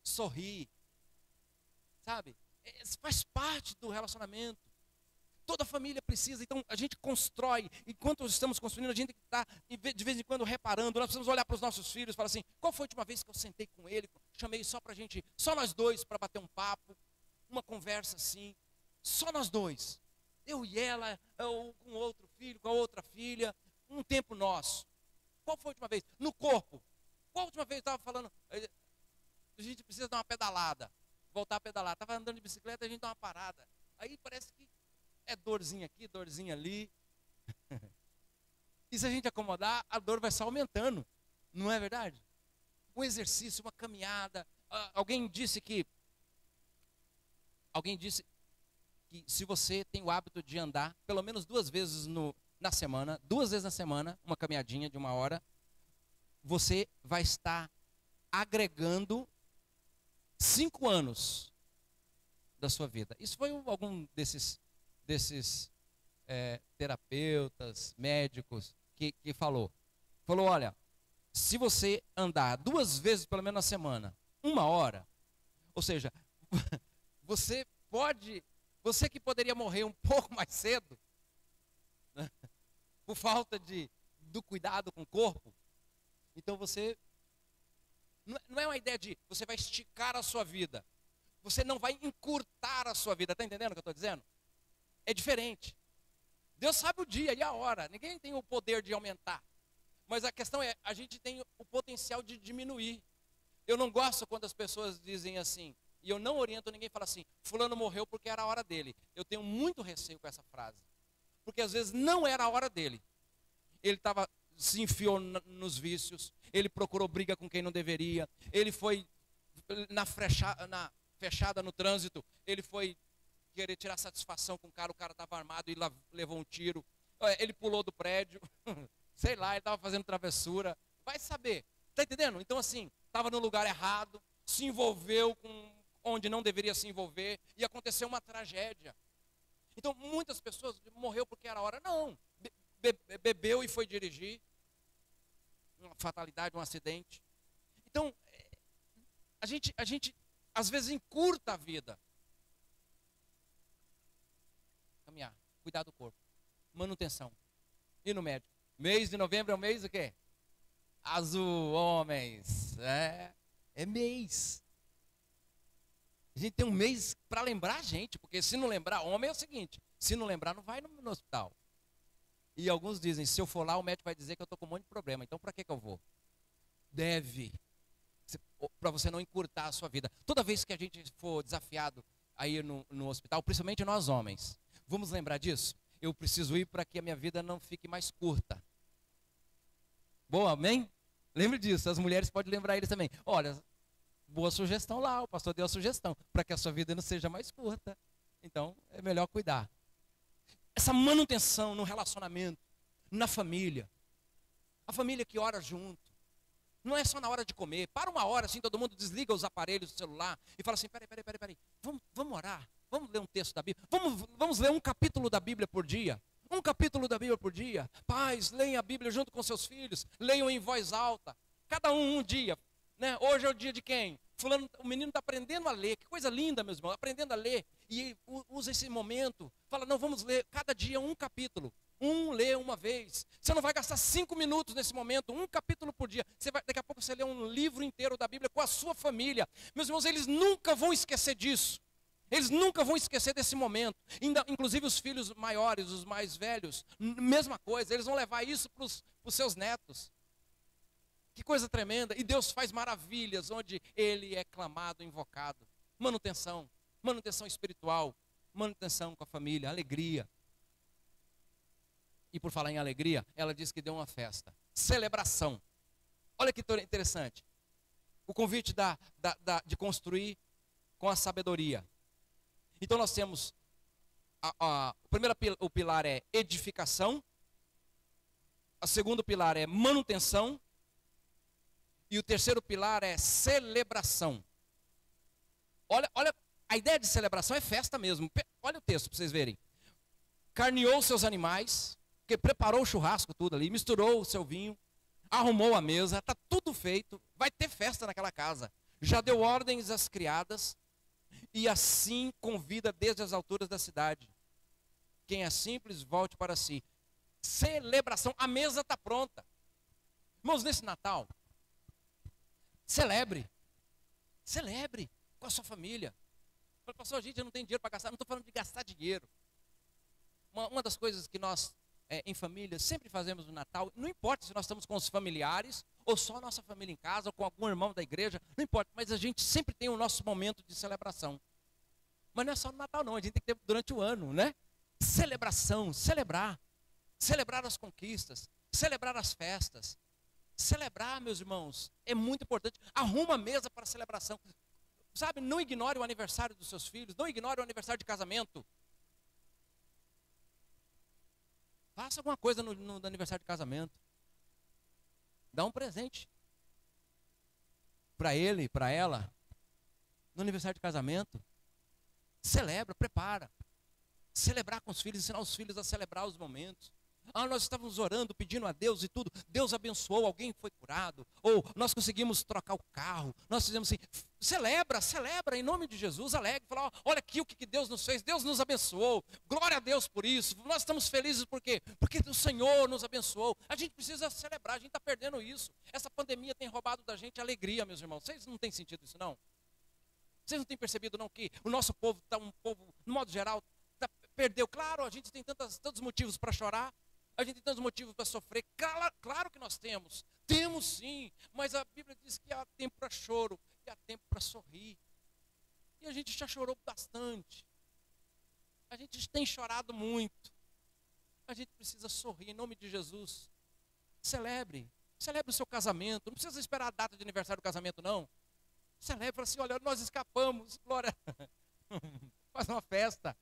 [SPEAKER 1] sorrir, sabe? Faz parte do relacionamento. Toda família precisa, então a gente constrói, enquanto estamos construindo, a gente tem que estar de vez em quando reparando. Nós precisamos olhar para os nossos filhos e falar assim, qual foi a última vez que eu sentei com ele, chamei só pra gente, só nós dois para bater um papo, uma conversa assim, só nós dois, eu e ela, ou com outro filho, com a outra filha, um tempo nosso. Qual foi a última vez? No corpo. Qual a última vez eu estava falando, a gente precisa dar uma pedalada, voltar a pedalar. Estava andando de bicicleta, a gente dá uma parada. Aí parece que é dorzinha aqui, dorzinha ali. E se a gente acomodar, a dor vai só aumentando. Não é verdade? Um exercício, uma caminhada. Alguém disse que se você tem o hábito de andar pelo menos 2 vezes na semana, 2 vezes na semana, uma caminhadinha de 1 hora, você vai estar agregando 5 anos da sua vida. Isso foi algum desses terapeutas, médicos que falou. Falou, olha, se você andar 2 vezes pelo menos na semana, 1 hora, ou seja, você que poderia morrer um pouco mais cedo, né, por falta do cuidado com o corpo, então você, não é uma ideia de você vai esticar a sua vida, Você não vai encurtar a sua vida. Está entendendo o que eu estou dizendo? É diferente. Deus sabe o dia e a hora. Ninguém tem o poder de aumentar. Mas a questão é, a gente tem o potencial de diminuir. Eu não gosto quando as pessoas dizem assim, e eu não oriento ninguém, fala assim, fulano morreu porque era a hora dele. Eu tenho muito receio com essa frase. Porque às vezes não era a hora dele. Ele se enfiou nos vícios, ele procurou briga com quem não deveria, ele foi na fechada no trânsito, ele foi querer tirar satisfação com o cara estava armado e levou um tiro, ele pulou do prédio, sei lá, ele estava fazendo travessura, vai saber, está entendendo? Então assim, estava no lugar errado, se envolveu com onde não deveria se envolver, e aconteceu uma tragédia. Então muitas pessoas morreu porque era a hora, não, bebeu e foi dirigir, uma fatalidade, um acidente. Então, a gente às vezes encurta a vida. Caminhar, cuidar do corpo, manutenção. E no médico? Mês de novembro é o mês o quê? Azul, homens. É mês. A gente tem um mês para lembrar a gente, porque se não lembrar, homem é o seguinte, se não lembrar, não vai no hospital. E alguns dizem, se eu for lá, o médico vai dizer que eu estou com um monte de problema, então para que eu vou? Deve, para você não encurtar a sua vida. Toda vez que a gente for desafiado a ir no hospital, principalmente nós homens, vamos lembrar disso? Eu preciso ir para que a minha vida não fique mais curta. Boa, amém? Lembre disso, as mulheres podem lembrar eles também. Olha, boa sugestão lá, o pastor deu a sugestão, para que a sua vida não seja mais curta. Então, é melhor cuidar. Essa manutenção no relacionamento, na família. A família que ora junto. Não é só na hora de comer. Para uma hora, assim, todo mundo desliga os aparelhos do celular e fala assim, peraí. Vamos orar. Vamos ler um texto da Bíblia. Vamos ler um capítulo da Bíblia por dia. Um capítulo da Bíblia por dia. Pais, leiam a Bíblia junto com seus filhos. Leiam em voz alta. Cada um dia. Né? Hoje é o dia de quem? Fulano, o menino está aprendendo a ler. Que coisa linda, meus irmãos. Aprendendo a ler. E usa esse momento. Fala, não, vamos ler cada dia um capítulo. Lê uma vez. Você não vai gastar 5 minutos nesse momento, um capítulo por dia. Daqui a pouco você lê um livro inteiro da Bíblia com a sua família. Meus irmãos, eles nunca vão esquecer disso. Eles nunca vão esquecer desse momento. Inclusive os filhos maiores, os mais velhos, mesma coisa. Eles vão levar isso para os seus netos. Que coisa tremenda. E Deus faz maravilhas onde Ele é clamado, invocado. Manutenção espiritual, manutenção com a família, alegria. E por falar em alegria, ela disse que deu uma festa. Celebração. Olha que interessante. O convite de construir com a sabedoria. Então nós temos, o pilar é edificação. O segundo pilar é manutenção. E o terceiro pilar é celebração. Olha, a ideia de celebração é festa mesmo. Olha o texto para vocês verem. Carneou seus animais, porque preparou o churrasco tudo ali, misturou o seu vinho, arrumou a mesa, está tudo feito, vai ter festa naquela casa. Já deu ordens às criadas, e assim convida desde as alturas da cidade. Quem é simples, volte para si. Celebração, a mesa está pronta. Irmãos, nesse Natal, celebre com a sua família. Pastor, gente, eu não tenho dinheiro para gastar. Não estou falando de gastar dinheiro. Uma das coisas que nós, em família, sempre fazemos no Natal, não importa se nós estamos com os familiares, ou só a nossa família em casa, ou com algum irmão da igreja, não importa, mas a gente sempre tem o nosso momento de celebração. Mas não é só no Natal não, a gente tem que ter durante o ano, né? Celebração, celebrar as conquistas, celebrar as festas. Celebrar, meus irmãos, é muito importante. Arruma a mesa para a celebração. Sabe, não ignore o aniversário dos seus filhos, não ignore o aniversário de casamento. Faça alguma coisa no aniversário de casamento. Dá um presente para ele, para ela, no aniversário de casamento. Celebra, prepara. Celebrar com os filhos, ensinar os filhos a celebrar os momentos. Nós estávamos orando, pedindo a Deus e tudo. Deus abençoou, alguém foi curado. Ou nós conseguimos trocar o carro. Nós fizemos assim, celebra em nome de Jesus, alegre. Fala, olha aqui o que Deus nos fez, Deus nos abençoou. Glória a Deus por isso. Nós estamos felizes por quê? Porque o Senhor nos abençoou. A gente precisa celebrar, a gente está perdendo isso. Essa pandemia tem roubado da gente a alegria, meus irmãos. Vocês não têm sentido isso, não? Vocês não têm percebido não que o nosso povo está um povo, no modo geral, perdeu. Claro, a gente tem tantos motivos para chorar, a gente tem tantos motivos para sofrer. Claro que nós temos. Temos sim, mas a Bíblia diz que há tempo para choro e há tempo para sorrir. E a gente já chorou bastante. A gente tem chorado muito. A gente precisa sorrir em nome de Jesus. Celebre o seu casamento. Não precisa esperar a data de aniversário do casamento, não. Celebre, fala assim, olha, nós escapamos. Glória. Faz uma festa.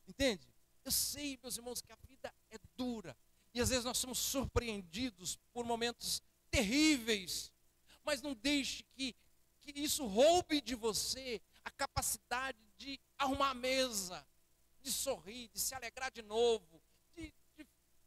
[SPEAKER 1] Entende? Eu sei, meus irmãos, que a vida é dura. E às vezes nós somos surpreendidos por momentos terríveis. Mas não deixe que isso roube de você a capacidade de arrumar a mesa, de sorrir, de se alegrar de novo,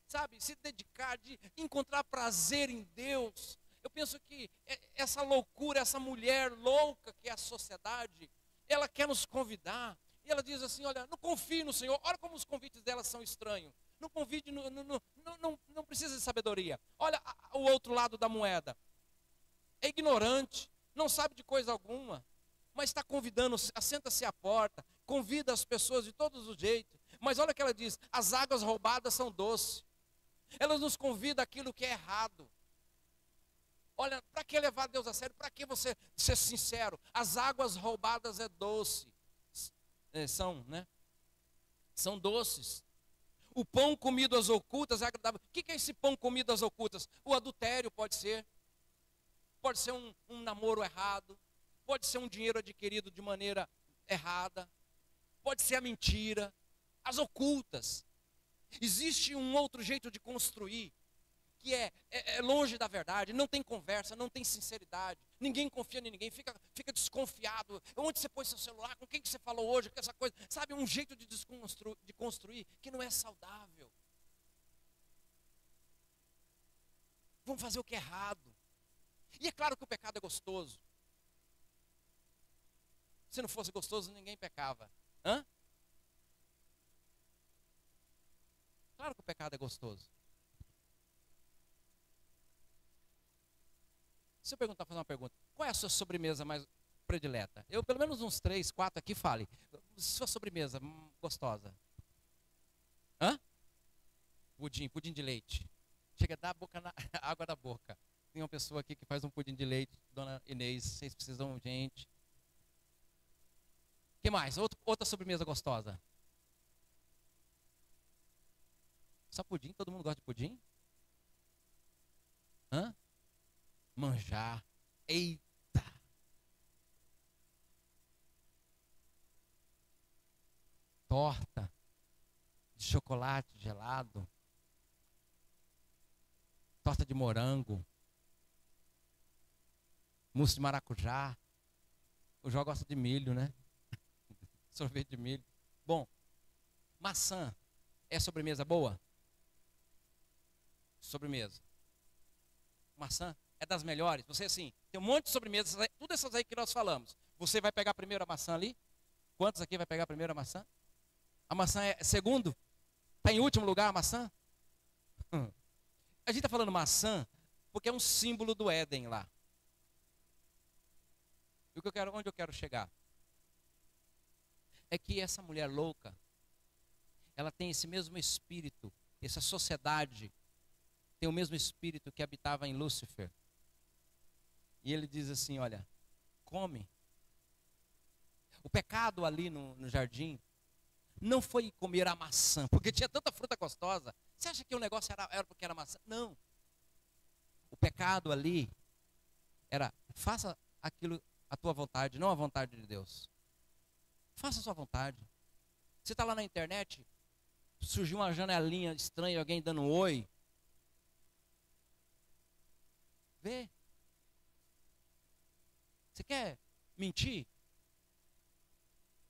[SPEAKER 1] sabe, se dedicar, de encontrar prazer em Deus. Eu penso que essa loucura, essa mulher louca que é a sociedade, ela quer nos convidar. E ela diz assim, olha, não confie no Senhor. Olha como os convites dela são estranhos. Não convide, não precisa de sabedoria. Olha o outro lado da moeda. É ignorante, não sabe de coisa alguma, mas está convidando, assenta-se à porta, convida as pessoas de todos os jeitos. Mas olha o que ela diz, as águas roubadas são doces. Ela nos convida aquilo que é errado. Olha, para que levar Deus a sério? Para que você ser sincero? As águas roubadas é doce. São, né? São doces. O pão comido às ocultas é agradável. O que é esse pão comido às ocultas? O adultério pode ser. Pode ser um namoro errado. Pode ser um dinheiro adquirido de maneira errada. Pode ser a mentira. As ocultas. Existe um outro jeito de construir, que é longe da verdade, não tem conversa, não tem sinceridade, ninguém confia em ninguém, fica desconfiado. Onde você pôs seu celular, com quem que você falou hoje, com essa coisa, sabe, um jeito de construir que não é saudável. Vamos fazer o que é errado. E é claro que o pecado é gostoso. Se não fosse gostoso, ninguém pecava. Hã? Claro que o pecado é gostoso. Se eu fazer uma pergunta, qual é a sua sobremesa mais predileta? Eu, pelo menos uns 3, 4 aqui, fale. Sua sobremesa gostosa. Hã? Pudim de leite. Chega a dar água da boca. Tem uma pessoa aqui que faz um pudim de leite, dona Inês, vocês precisam, gente. O que mais? Outra sobremesa gostosa. Só pudim? Todo mundo gosta de pudim? Hã? Manjar. Eita! Torta de chocolate gelado. Torta de morango. Mousse de maracujá. O Jó gosta de milho, né? Sorvete de milho. Bom, maçã é sobremesa boa? Sobremesa. Maçã é das melhores. Você assim, tem um monte de sobremesas, tudo essas aí que nós falamos. Você vai pegar primeiro a maçã ali? Quantos aqui vai pegar primeiro a maçã? A maçã é segundo? Está em último lugar a maçã? A gente está falando maçã porque é um símbolo do Éden lá. E onde eu quero chegar? É que essa mulher louca, ela tem esse mesmo espírito, essa sociedade tem o mesmo espírito que habitava em Lúcifer. E ele diz assim, olha, come. O pecado ali no jardim não foi comer a maçã, porque tinha tanta fruta gostosa. Você acha que o negócio era porque era maçã? Não. O pecado ali era, faça aquilo a tua vontade, não a vontade de Deus. Faça a sua vontade. Você está lá na internet, surgiu uma janelinha estranha, alguém dando um oi. Vê. Você quer mentir?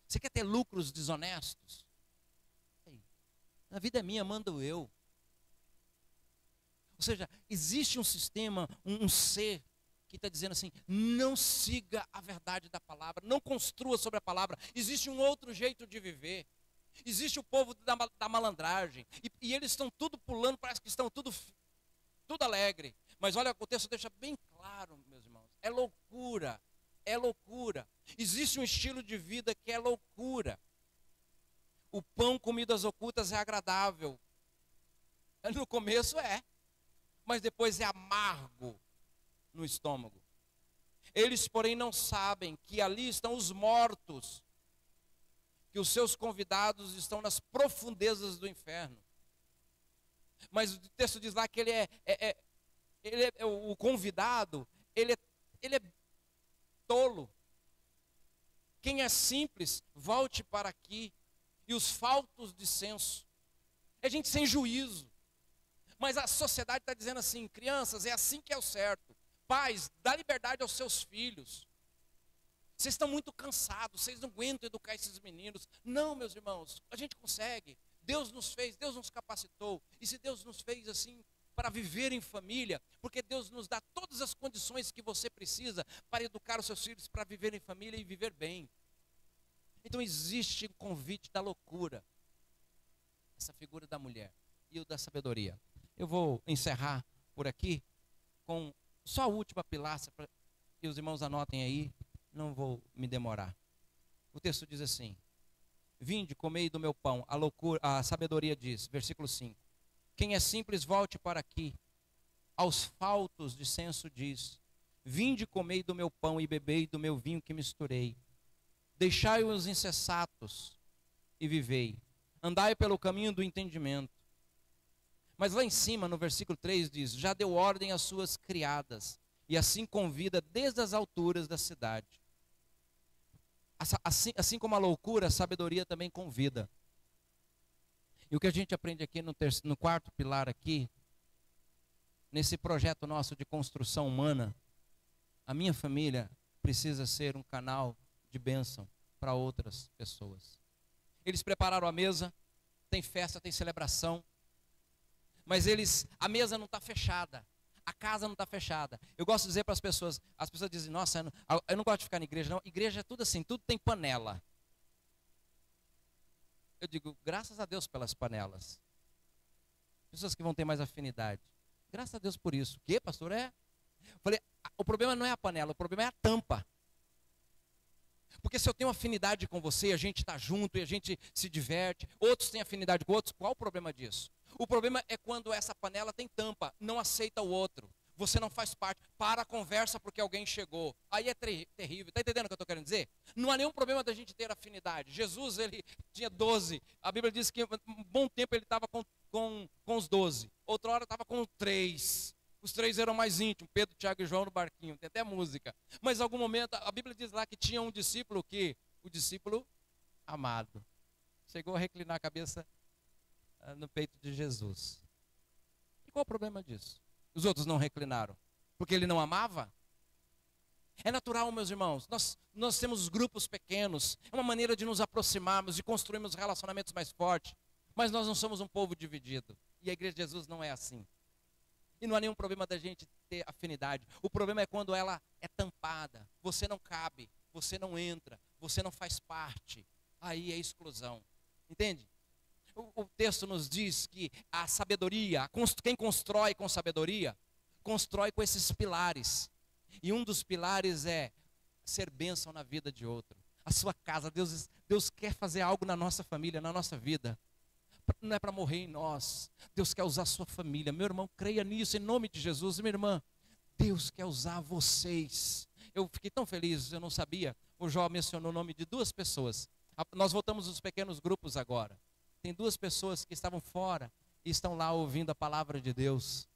[SPEAKER 1] Você quer ter lucros desonestos? A vida é minha, mando eu. Ou seja, existe um sistema, um ser que está dizendo assim, não siga a verdade da palavra, não construa sobre a palavra. Existe um outro jeito de viver. Existe o povo da malandragem. E eles estão tudo pulando, parece que estão tudo alegre. Mas olha, o texto deixa bem claro, meus irmãos. É loucura. é loucura. Existe um estilo de vida que é loucura. O pão comido às ocultas é agradável. No começo é, mas depois é amargo no estômago. Eles, porém, não sabem que ali estão os mortos, que os seus convidados estão nas profundezas do inferno. Mas o texto diz lá que ele é o convidado, ele é tolo. Quem é simples, volte para aqui. E os faltos de senso, é gente sem juízo. Mas a sociedade está dizendo assim: crianças, é assim que é o certo. Pais, dá liberdade aos seus filhos. Vocês estão muito cansados, vocês não aguentam educar esses meninos. Não, meus irmãos, a gente consegue. Deus nos fez, Deus nos capacitou. E se Deus nos fez assim para viver em família, porque Deus nos dá todas as condições que você precisa para educar os seus filhos, para viver em família e viver bem. Então existe um convite da loucura, essa figura da mulher e o da sabedoria. Eu vou encerrar por aqui com só a última pilastra, para que os irmãos anotem aí, não vou me demorar. O texto diz assim: vinde, comei do meu pão. A sabedoria diz, versículo 5: quem é simples, volte para aqui. Aos faltos de senso diz: vinde, comei do meu pão e bebei do meu vinho que misturei. Deixai os insensatos e vivei. Andai pelo caminho do entendimento. Mas lá em cima, no versículo 3 diz: já deu ordem às suas criadas, e assim convida desde as alturas da cidade. Assim como a loucura, a sabedoria também convida. E o que a gente aprende aqui no quarto pilar aqui, nesse projeto nosso de construção humana, a minha família precisa ser um canal de bênção para outras pessoas. Eles prepararam a mesa, tem festa, tem celebração, mas a mesa não está fechada, a casa não está fechada. Eu gosto de dizer para as pessoas dizem: nossa, eu não gosto de ficar na igreja, não. Igreja é tudo assim, tudo tem panela. Eu digo, graças a Deus pelas panelas. Pessoas que vão ter mais afinidade. Graças a Deus por isso. O que, pastor? Eu falei, o problema não é a panela, o problema é a tampa. Porque se eu tenho afinidade com você, a gente está junto e a gente se diverte, outros têm afinidade com outros, qual o problema disso? O problema é quando essa panela tem tampa, não aceita o outro, você não faz parte, para a conversa porque alguém chegou. Aí é terrível, está entendendo o que eu estou querendo dizer? Não há nenhum problema da gente ter afinidade. Jesus, ele tinha 12, a Bíblia diz que um bom tempo ele estava com os 12, outra hora estava com 3. Os 3 eram mais íntimos, Pedro, Tiago e João no barquinho, tem até música. Mas em algum momento, a Bíblia diz lá que tinha um discípulo o discípulo amado, chegou a reclinar a cabeça no peito de Jesus. E qual o problema disso? Os outros não reclinaram, porque ele não amava? É natural, meus irmãos, nós temos grupos pequenos, é uma maneira de nos aproximarmos, de construirmos relacionamentos mais fortes, mas nós não somos um povo dividido, e a igreja de Jesus não é assim. E não há nenhum problema da gente ter afinidade. O problema é quando ela é tampada. Você não cabe, você não entra, você não faz parte. Aí é exclusão. Entende? O texto nos diz que a sabedoria, quem constrói com sabedoria, constrói com esses pilares. E um dos pilares é ser bênção na vida de outro. A sua casa, Deus quer fazer algo na nossa família, na nossa vida. Não é para morrer em nós. Deus quer usar a sua família. Meu irmão, creia nisso em nome de Jesus. Minha irmã, Deus quer usar vocês. Eu fiquei tão feliz, eu não sabia. O Jó mencionou o nome de 2 pessoas. Nós voltamos aos pequenos grupos agora. Tem 2 pessoas que estavam fora e estão lá ouvindo a palavra de Deus.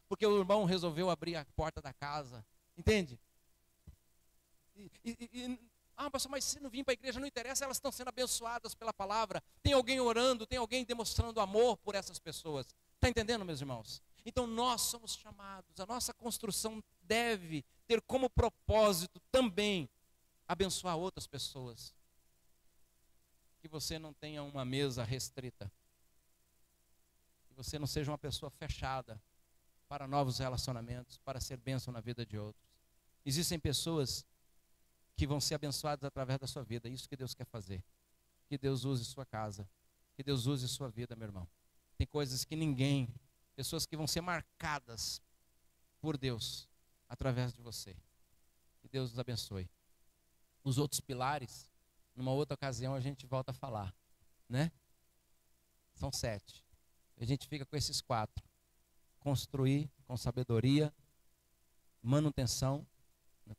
[SPEAKER 1] Porque o irmão resolveu abrir a porta da casa. Entende? Pastor, mas se não vir para a igreja, não interessa, elas estão sendo abençoadas pela palavra. Tem alguém orando, tem alguém demonstrando amor por essas pessoas. Está entendendo, meus irmãos? Então nós somos chamados, a nossa construção deve ter como propósito também abençoar outras pessoas. Que você não tenha uma mesa restrita. Que você não seja uma pessoa fechada para novos relacionamentos, para ser bênção na vida de outros. Existem pessoas que vão ser abençoados através da sua vida. É isso que Deus quer fazer. Que Deus use sua casa. Que Deus use sua vida, meu irmão. Tem coisas que pessoas que vão ser marcadas por Deus através de você. Que Deus nos abençoe. Os outros pilares, numa outra ocasião a gente volta a falar, né? São 7. A gente fica com esses 4. Construir com sabedoria, manutenção,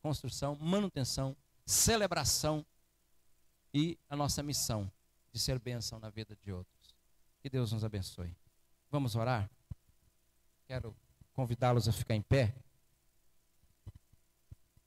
[SPEAKER 1] construção, manutenção, celebração e a nossa missão de ser bênção na vida de outros. Que Deus nos abençoe. Vamos orar? Quero convidá-los a ficar em pé.